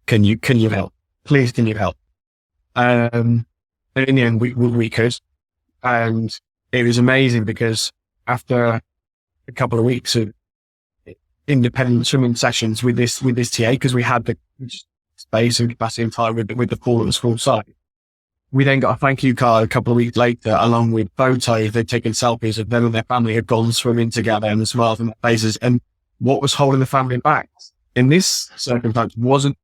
Can you help? Please, can you help? And in the end, we could. And it was amazing because after a couple of weeks of independent swimming sessions with this TA, because we had the space and capacity and time with the pool at the school site, we then got a thank you card a couple of weeks later, along with photos. They'd taken selfies of them and their family had gone swimming together and the smiles on their faces. And what was holding the family back in this circumstance wasn't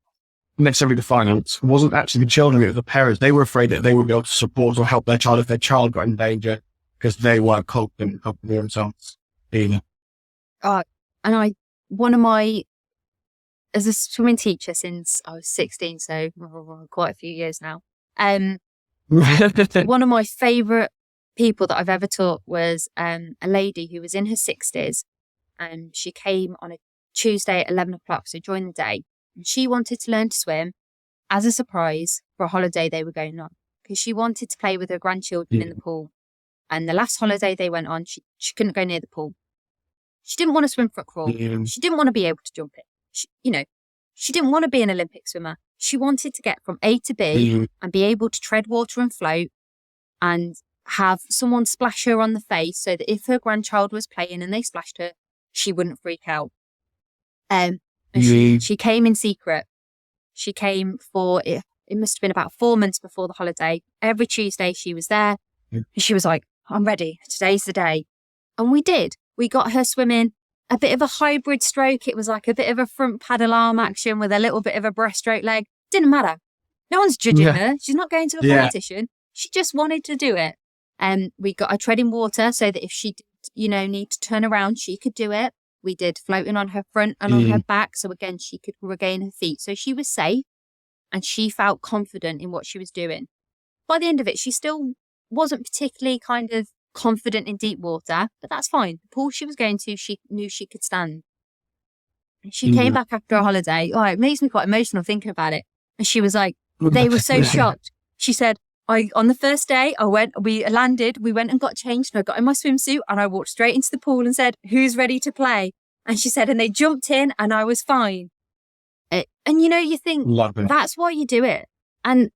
necessarily the finance, wasn't actually the children, it was the parents. They were afraid that they would be able to support or help their child if their child got in danger because they weren't confident themselves either. As a swimming teacher since I was 16, so quite a few years now, one of my favourite people that I've ever taught was a lady who was in her 60s, and she came on a Tuesday at 11 o'clock, so during the day, and she wanted to learn to swim as a surprise for a holiday they were going on, because she wanted to play with her grandchildren in the pool. And the last holiday they went on, she couldn't go near the pool. She didn't want to swim for a crawl. She didn't want to be able to jump it. She didn't want to be an Olympic swimmer. She wanted to get from A to B and be able to tread water and float and have someone splash her on the face so that if her grandchild was playing and they splashed her, she wouldn't freak out. She came in secret. She came for, it must have been about 4 months before the holiday. Every Tuesday she was there and she was like, I'm ready. Today's the day. And we did. We got her swimming a bit of a hybrid stroke. It was like a bit of a front paddle arm action with a little bit of a breaststroke leg. Didn't matter. No one's judging her. She's not going to a competition. She just wanted to do it. And we got her treading water so that if she did, need to turn around, she could do it. We did floating on her front and on her back. So again, she could regain her feet. So she was safe and she felt confident in what she was doing. By the end of it, she still wasn't particularly kind of confident in deep water, but that's fine. The pool she was going to, she knew she could stand. And she came back after a holiday. Oh, it makes me quite emotional thinking about it. And she was like, they were so shocked. She said, on the first day, we landed, we went and got changed and I got in my swimsuit and I walked straight into the pool and said, who's ready to play? And she said, and they jumped in and I was fine. And you think that's why you do it. And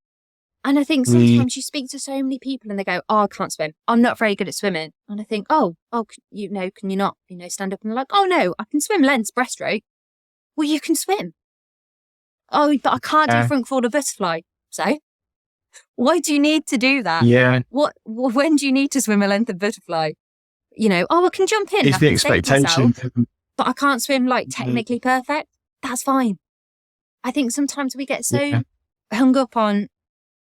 I think sometimes you speak to so many people and they go, oh, I can't swim. I'm not very good at swimming. And I think, can you not, stand up? And they're like, oh no, I can swim lengths, breaststroke. Well, you can swim. Oh, but I can't do front crawl or butterfly. So why do you need to do that? Yeah. When do you need to swim a length of butterfly? I can jump in. It's the expectation. But I can't swim technically perfect. That's fine. I think sometimes we get so hung up on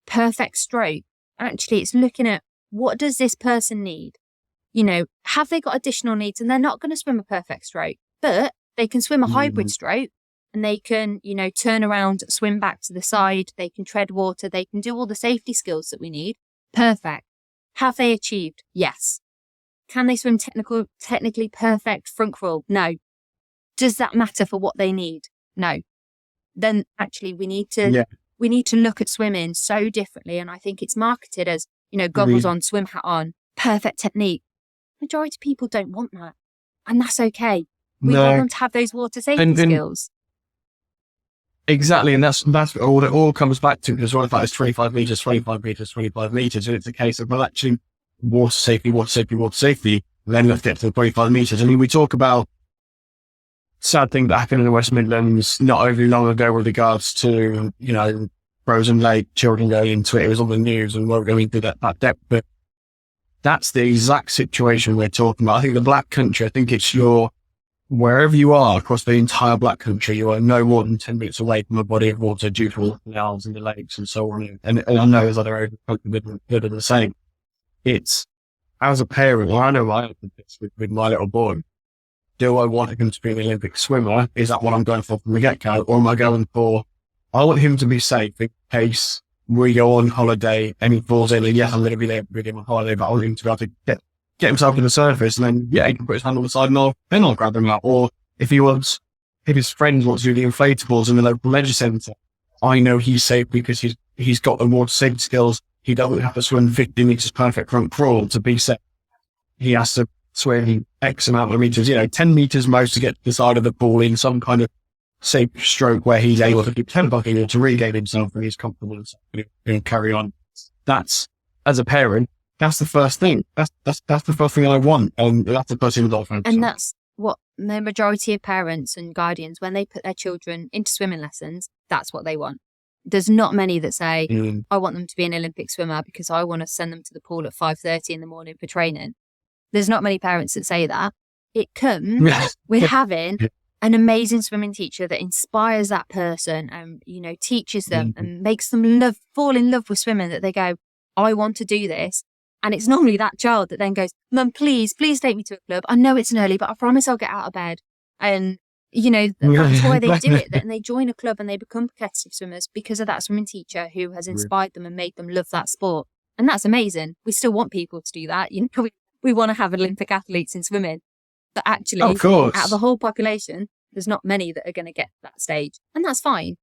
perfect stroke. Actually, it's looking at what does this person need? Have they got additional needs? And they're not going to swim a perfect stroke, but they can swim a hybrid stroke and they can, turn around, swim back to the side, they can tread water, they can do all the safety skills that we need. Perfect. Have they achieved? Yes. Can they swim technically perfect front crawl? No. Does that matter for what they need? No. Then actually we need to look at swimming so differently. And I think it's marketed as, goggles on, swim hat on, perfect technique. Majority of people don't want that. And that's okay. We want them to have those water safety skills. Exactly. And that's all it all comes back to, because what about it's 25 meters, 25 meters, 25 meters. And it's a case of, well, actually water safety. Then let's get to the 25 meters. I mean, we talk about sad thing that happened in the West Midlands not overly long ago with regards to, frozen lake, children going into it. It was on the news and we won't go into that depth, but that's the exact situation we're talking about. I think the Black Country, I think it's wherever you are across the entire Black Country, you are no more than 10 minutes away from a body of water due to all the canals and the lakes and so on. And I know there's other areas that are the same. It's, as a parent, I know I did this with my little boy. Do I want him to be an Olympic swimmer? Is that what I'm going for from the get-go? Or am I going for, I want him to be safe in case we go on holiday and he falls in, and yes, I'm going to be there with him on holiday, but I want him to be able to get himself to the surface, and then, he can put his hand on the side and then I'll grab him up. Or if his friends want to do the inflatables in the local leisure centre, I know he's safe because he's got the water safety skills. He doesn't have to swim 50 meters perfect front crawl to be safe. He has to swim X amount of meters, 10 meters most to get to the side of the pool in some kind of safe stroke where he's able to keep tempo to regain himself and he's comfortable and carry on. That's, as a parent, that's the first thing. That's the first thing I want. And that's the first thing that I find. And that's what the majority of parents and guardians, when they put their children into swimming lessons, that's what they want. There's not many that say, I want them to be an Olympic swimmer because I want to send them to the pool at 5:30 in the morning for training. There's not many parents that say that. It comes with having an amazing swimming teacher that inspires that person and, teaches them and makes them fall in love with swimming, that they go, I want to do this. And it's normally that child that then goes, Mum, please take me to a club. I know it's early, but I promise I'll get out of bed. And, that's why they do it. And they join a club and they become competitive swimmers because of that swimming teacher who has inspired them and made them love that sport. And that's amazing. We still want people to do that. We want to have Olympic athletes in swimming. But actually, of course, out of the whole population, there's not many that are going to get to that stage. And that's fine.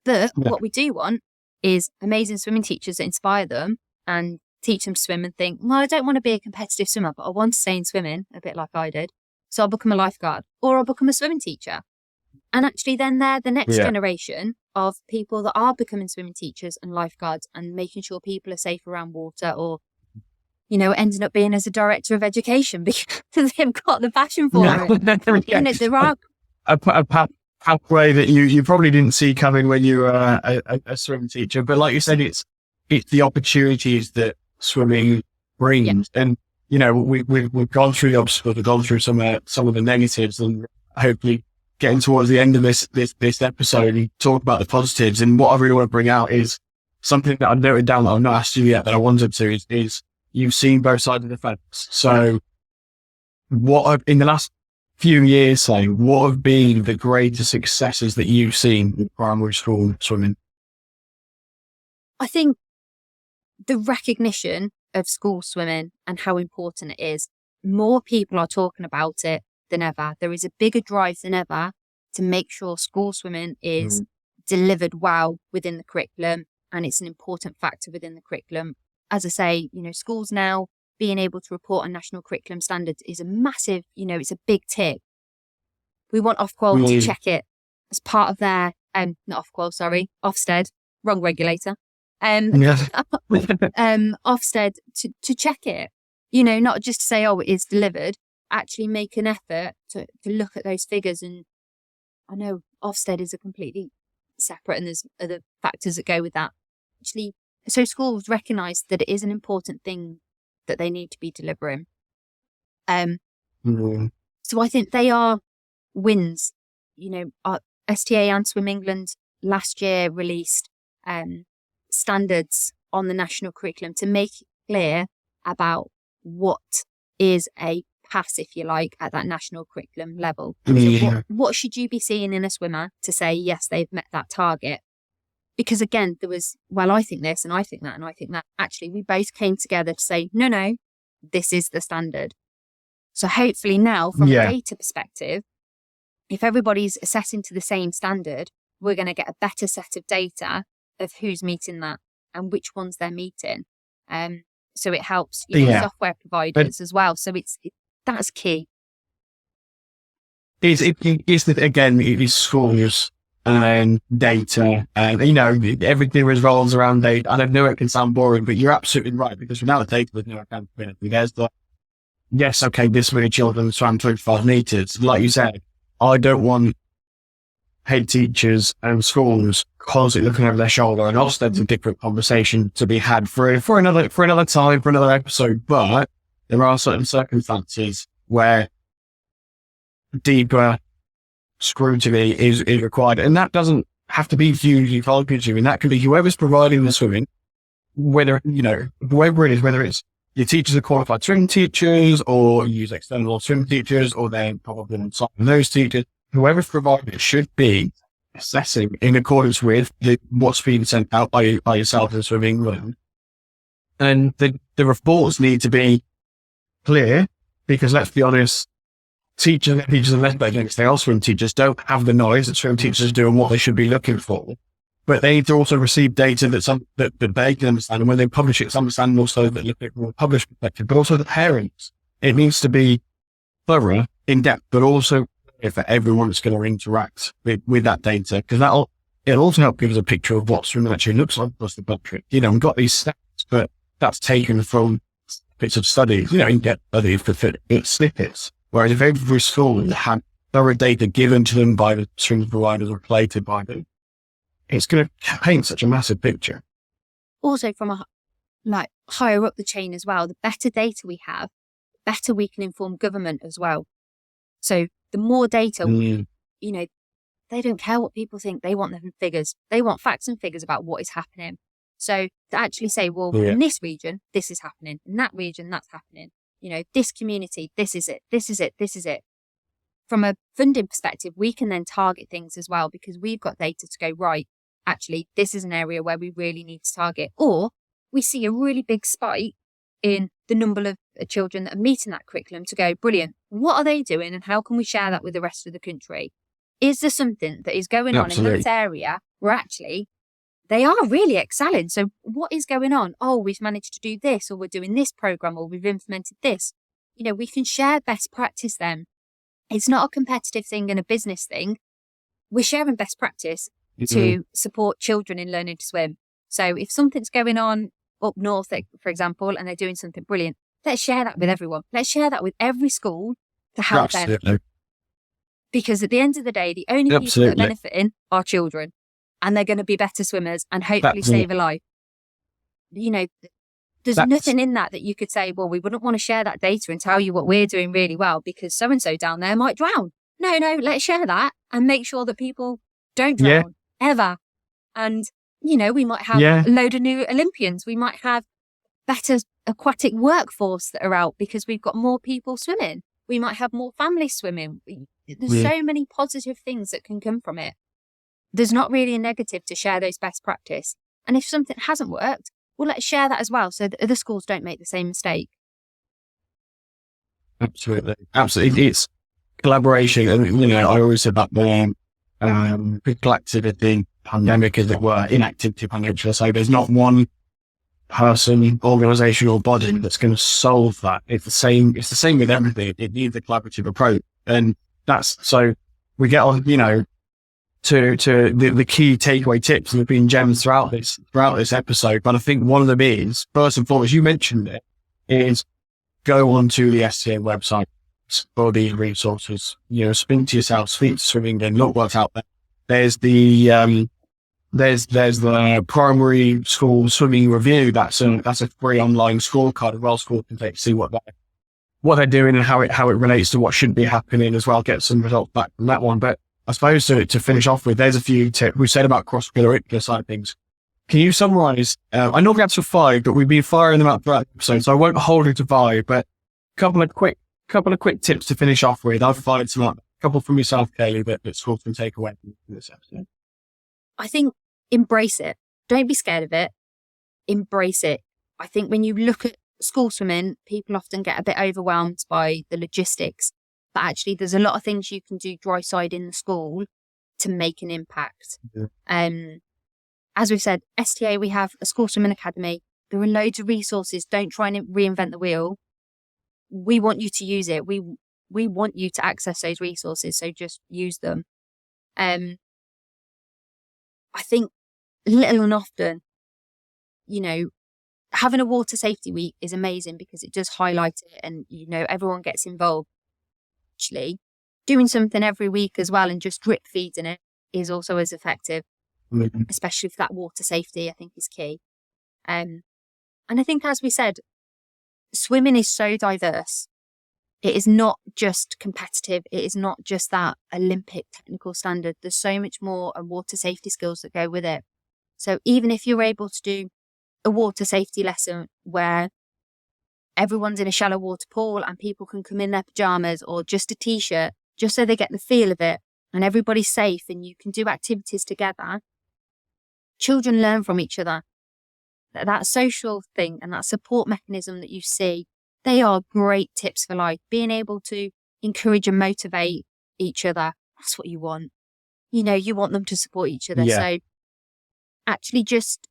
But what we do want is amazing swimming teachers that inspire them and teach them to swim and think, well, I don't want to be a competitive swimmer, but I want to stay in swimming, a bit like I did. So I'll become a lifeguard or I'll become a swimming teacher. And actually then they're the next generation of people that are becoming swimming teachers and lifeguards and making sure people are safe around water, or, ending up being as a director of education because they've got the passion for it. There are a pathway that you probably didn't see coming when you were a swimming teacher. But like you said, it's the opportunities that swimming brings. And, we've gone through the obstacles, we've gone through some of the negatives, and hopefully getting towards the end of this episode, you talk about the positives. And what I really want to bring out is something that I've noted down that I've not asked you yet that I wanted to is you've seen both sides of the fence. So in the last few years, what have been the greatest successes that you've seen in primary school swimming? I think the recognition of school swimming and how important it is, more people are talking about it than ever. There is a bigger drive than ever to make sure school swimming is delivered well within the curriculum, and it's an important factor within the curriculum. As I say, schools now being able to report on national curriculum standards is a massive, it's a big tick. We want Ofqual to check it as part of their, not Ofqual, sorry, Ofsted, wrong regulator. Ofsted to check it, not just to say, it is delivered, actually make an effort to look at those figures. And I know Ofsted is a completely separate, and there's other factors that go with that. Actually, so schools recognise that it is an important thing that they need to be delivering. So I think they are wins. Our STA and Swim England last year released standards on the national curriculum to make it clear about what is a pass, if you like, at that national curriculum level. Yeah. So what should you be seeing in a swimmer to say, yes, they've met that target? Because again, there was, well, I think this and I think that and I think that. Actually, we both came together to say, no, this is the standard. So hopefully now, from a data perspective, if everybody's assessing to the same standard, we're going to get a better set of data of who's meeting that and which ones they're meeting. So it helps software providers as well. So that's key. It is schools and data, and everything revolves around data. And I know it can sound boring, but you're absolutely right, because without the data, there's no accountability. There's yes, okay, this many children swam 25 meters. Like you said, I don't want head teachers and schools constantly looking over their shoulder, and also there's a different conversation to be had for another time, for another episode. But there are certain circumstances where deeper scrutiny is required, and that doesn't have to be hugely time-consuming. That can be whoever's providing the swimming, whoever it is, whether it's your teachers are qualified swim teachers, or you use external swim teachers, or they're probably on those teachers. Whoever's providing it should be assessing in accordance with what's being sent out by yourself and Swim England. And the reports need to be clear, because let's be honest, teachers and less swim teachers don't have the knowledge that swim teachers do and what they should be looking for. But they need to also receive data that they can understand, and when they publish it, it's understanding also that look at from a published perspective, but also the parents. It needs to be thorough, in depth, but also for everyone that's going to interact with that data, because it'll also help give us a picture of what swimming actually looks like across the country. We've got these stats, but that's taken from bits of studies, in-depth studies for snippets. Whereas if every school had thorough data given to them by the swim providers or collated by them, it's going to paint such a massive picture. Also, from higher up the chain as well, the better data we have, the better we can inform government as well. So the more data, they don't care what people think. They want them figures. They want facts and figures about what is happening. So to actually say, well, in this region, this is happening. In that region, that's happening. This community, this is it. This is it. This is it. From a funding perspective, we can then target things as well, because we've got data to go, right, actually, this is an area where we really need to target. Or we see a really big spike in the number of children that are meeting that curriculum to go, brilliant, what are they doing and how can we share that with the rest of the country? Is there something that is going on in that area where actually they are really excelling? So what is going on? Oh, we've managed to do this, or we're doing this program, or we've implemented this. We can share best practice then. It's not a competitive thing and a business thing. We're sharing best practice to support children in learning to swim. So if something's going on up north, for example, and they're doing something brilliant, let's share that with everyone. Let's share that with every school to help them. Because at the end of the day, the only people that are benefiting are children, and they're going to be better swimmers and hopefully save a life. There's nothing in that you could say, well, we wouldn't want to share that data and tell you what we're doing really well because so-and-so down there might drown. No, let's share that and make sure that people don't drown ever. And, we might have a load of new Olympians. We might have better aquatic workforce that are out because we've got more people swimming. We might have more families swimming. There's so many positive things that can come from it. There's not really a negative to share those best practice. And if something hasn't worked, well, let's share that as well so that other schools don't make the same mistake. Absolutely. It's collaboration. And, I always said that the physical activity pandemic, as it were, inactivity pandemic, should I say, there's not one person, organisation or body that's going to solve that. It's the same with everything. It needs a collaborative approach. And so we get on, to the key takeaway tips, and have been gems throughout this episode. But I think one of them is, first and foremost, you mentioned it, is go onto the SCA website for these resources. Speak to yourself, speak to Swimming, and look what's out there. There's the primary school swimming review. That's a free online scorecard as well. School can take to see what they're doing and how it relates to what should be happening as well. Get some results back from that one. But I suppose to finish off with, there's a few tips we said about cross-curricular side of things. Can you summarise? I normally answer 5, but we've been firing them up throughout the episode, so I won't hold it to 5. But a couple of quick couple of quick tips to finish off with. I've provided a couple from yourself, Kaylë, that schools can take away from this episode. I think embrace it. Don't be scared of it. Embrace it. I think when you look at school swimming, people often get a bit overwhelmed by the logistics, but actually there's a lot of things you can do dry side in the school to make an impact. Yeah. As we've said, STA, we have a school swimming academy. There are loads of resources. Don't try and reinvent the wheel. We want you to use it. We want you to access those resources, so just use them. I think little and often, having a water safety week is amazing because it does highlight it and, everyone gets involved. Actually, doing something every week as well and just drip feeding it is also as effective, especially for that water safety, I think is key. And I think, as we said, swimming is so diverse. It is not just competitive. It is not just that Olympic technical standard. There's so much more and water safety skills that go with it. So even if you're able to do a water safety lesson where everyone's in a shallow water pool and people can come in their pajamas or just a t-shirt, just so they get the feel of it and everybody's safe and you can do activities together, children learn from each other. That social thing and that support mechanism that you see, they are great tips for life. Being able to encourage and motivate each other, that's what you want. You want them to support each other. Yeah. So actually just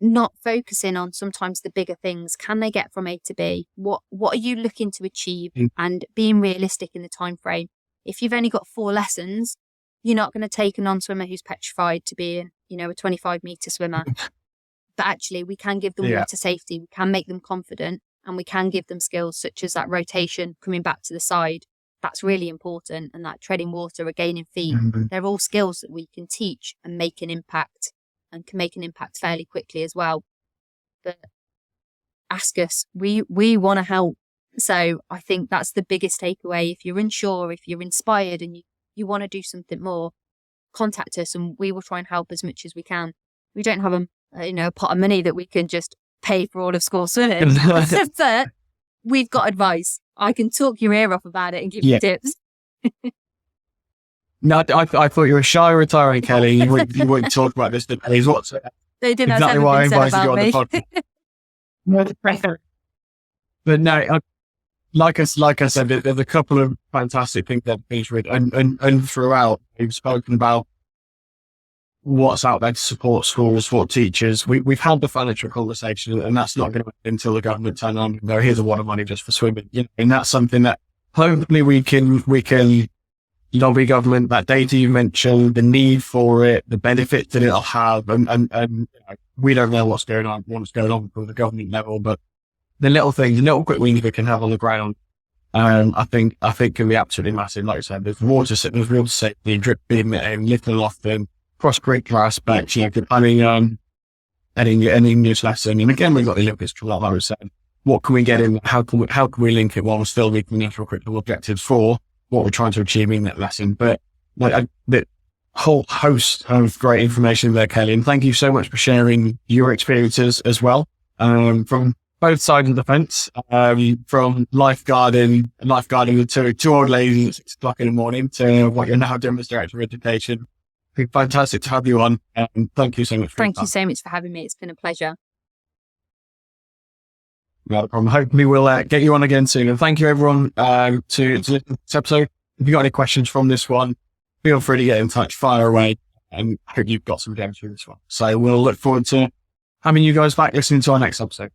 not focusing on sometimes the bigger things. Can they get from A to B? What are you looking to achieve? And being realistic in the time frame. If you've only got 4 lessons, you're not going to take a non-swimmer who's petrified to be a 25-meter swimmer. But actually, we can give them water safety. We can make them confident, and we can give them skills such as that rotation, coming back to the side. That's really important. And that treading water, regaining feet. They're all skills that we can teach and make an impact, and can make an impact fairly quickly as well. But ask us. We want to help. So I think that's the biggest takeaway. If you're unsure, if you're inspired and you want to do something more, contact us and we will try and help as much as we can. We don't have a pot of money that we can just pay for all of school swimming. But we've got advice. I can talk your ear off about it and give you tips. No, I thought you were shy retiring, Kaylë. You wouldn't talk about this today. What's they didn't exactly why I invited you on me. the podcast. But no, like I said, there's a couple of fantastic things that we've read, and throughout we've spoken about what's out there to support schools, support teachers. We've had the financial conversation, and that's not going to end until the government turn on. Here's a lot of money just for swimming, and that's something that hopefully we can lobby government. That data you mentioned, the need for it, the benefit that it'll have, and we don't know what's going on with the government level, but the little things, the little quick wins we can have on the ground, I think can be absolutely massive. Like I said, there's water safety, drip beam, little often, cross-curricular aspects, adding an English lesson. And again, we've got the Olympics, like I was saying. What can we get in? How can we link it while we're still meeting natural curriculum objectives for what we're trying to achieve in that lesson? But the whole host of great information there, Kaylë. And thank you so much for sharing your experiences as well, from both sides of the fence, from lifeguarding to 2 old ladies at 6 o'clock in the morning to what you're now doing as Director of Education. It's fantastic to have you on. And thank you so much. Thank you so much for having me. It's been a pleasure. No problem. Hopefully we'll get you on again soon. And thank you everyone to listen to this episode. If you've got any questions from this one, feel free to get in touch, fire away. And I hope you've got some gems from this one. So we'll look forward to having you guys back listening to our next episode.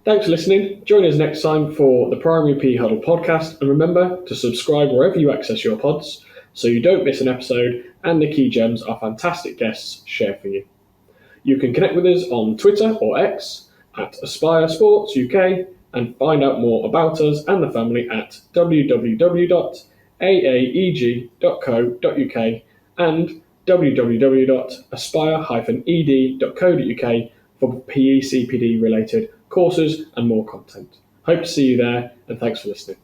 Thanks for listening. Join us next time for the Primary PE Huddle podcast, and remember to subscribe wherever you access your pods so you don't miss an episode and the key gems our fantastic guests share for you. You can connect with us on Twitter or X at Aspire Sports UK and find out more about us and the family at www.aaeg.co.uk and www.aspire-ed.co.uk for PE CPD related courses and more content. Hope to see you there, and thanks for listening.